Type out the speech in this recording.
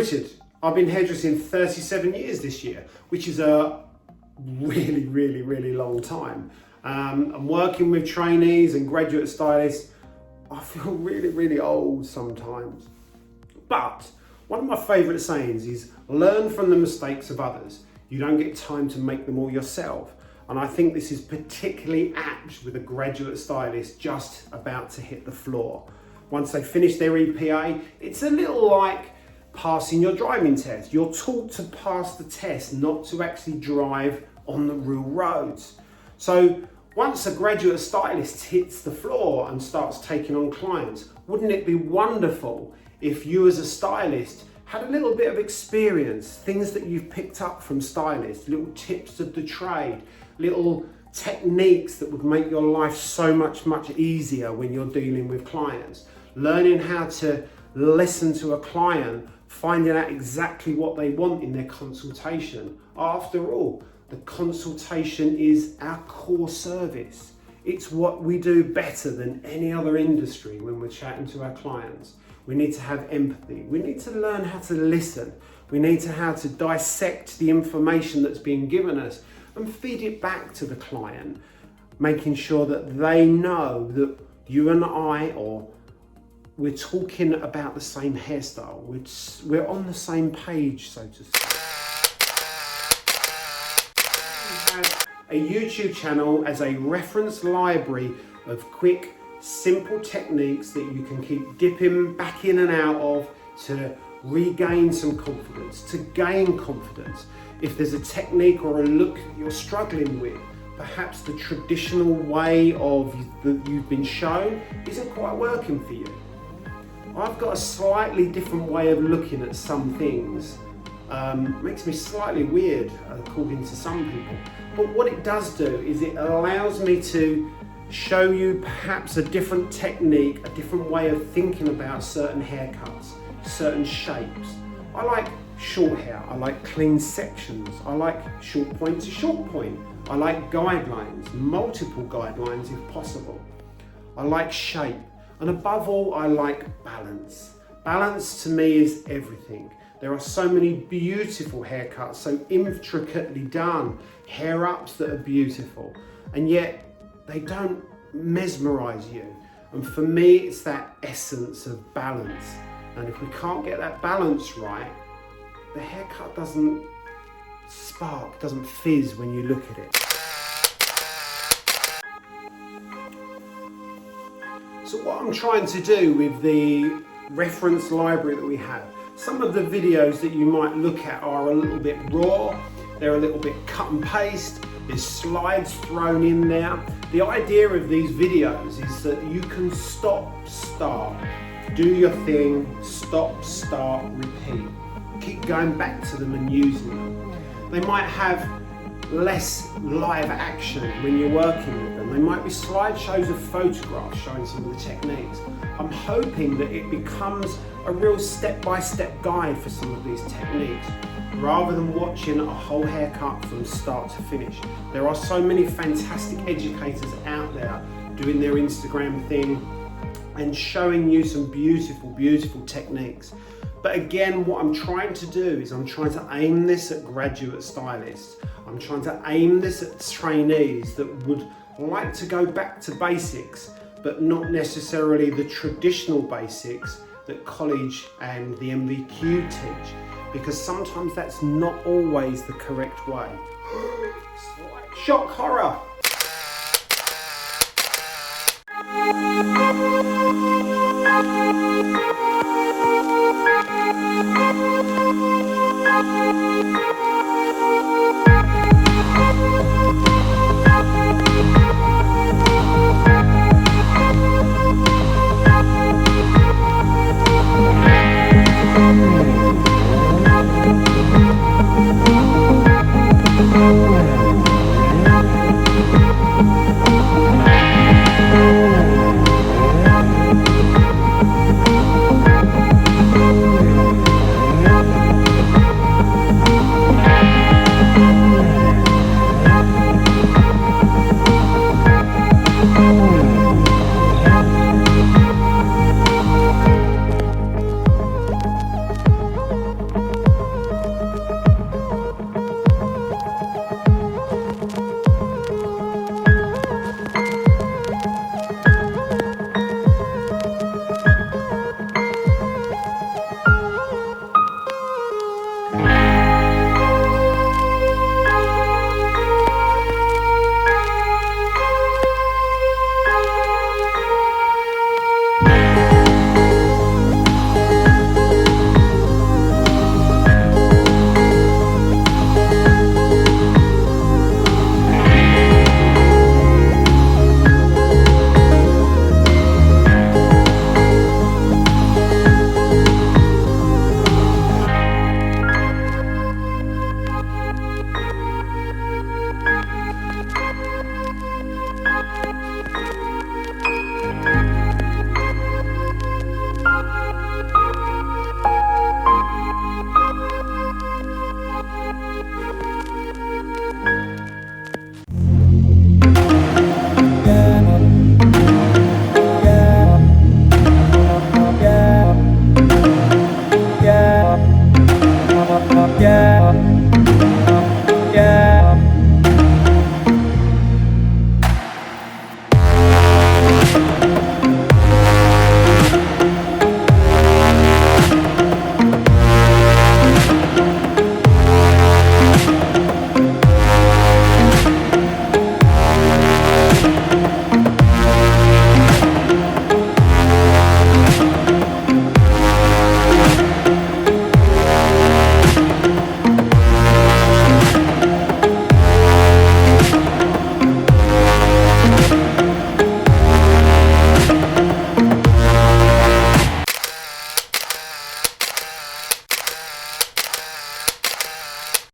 Richard. I've been hairdressing 37 years this year, which is a really long time. I'm working with trainees and graduate stylists. I feel really old sometimes. But one of my favourite sayings is, learn from the mistakes of others. You don't get time to make them all yourself. And I think this is particularly apt with a graduate stylist just about to hit the floor. Once they finish their EPA, it's a little like passing your driving test. You're taught to pass the test, not to actually drive on the real roads. So once a graduate stylist hits the floor and starts taking on clients, wouldn't it be wonderful if you as a stylist had a little bit of experience, things that you've picked up from stylists, little tips of the trade, little techniques that would make your life so much easier when you're dealing with clients. Learning how to listen to a client, finding out exactly what they want in their consultation. After all, the consultation is our core service. It's what we do better than any other industry when we're chatting to our clients. We need to have empathy. We need to learn how to listen. We need to how to dissect the information that's being given us and feed it back to the client, making sure that they know that you and I, or we're talking about the same hairstyle. We're on the same page, so to speak. We have a YouTube channel as a reference library of quick, simple techniques that you can keep dipping back in and out of to regain some confidence, to gain confidence. If there's a technique or a look that you're struggling with, perhaps the traditional way of that you've been shown isn't quite working for you. I've got a slightly different way of looking at some things. Makes me slightly weird according to some people. But what it does do is it allows me to show you perhaps a different technique, a different way of thinking about certain haircuts, certain shapes. I like short hair, I like clean sections, I like short point to short point. I like guidelines, multiple guidelines if possible. I like shape. And above all, I like balance. Balance to me is everything. There are so many beautiful haircuts, so intricately done, hair ups that are beautiful, and yet they don't mesmerize you. And for me, it's that essence of balance. And if we can't get that balance right, the haircut doesn't spark, doesn't fizz when you look at it. So what I'm trying to do with the reference library that we have, some of the videos that you might look at are a little bit raw, they're a little bit cut and paste, there's slides thrown in there. The idea of these videos is that you can stop, start, do your thing, stop, start, repeat. Keep going back to them and using them. They might have less live action when you're working with them. They might be slideshows of photographs showing some of the techniques. I'm hoping that it becomes a real step-by-step guide for some of these techniques, rather than watching a whole haircut from start to finish. There are so many fantastic educators out there doing their Instagram thing and showing you some beautiful techniques. But again, what I'm trying to do is I'm trying to aim this at graduate stylists. I'm trying to aim this at trainees that would like to go back to basics, but not necessarily the traditional basics that college and the MVQ teach, because sometimes that's not always the correct way. Shock horror!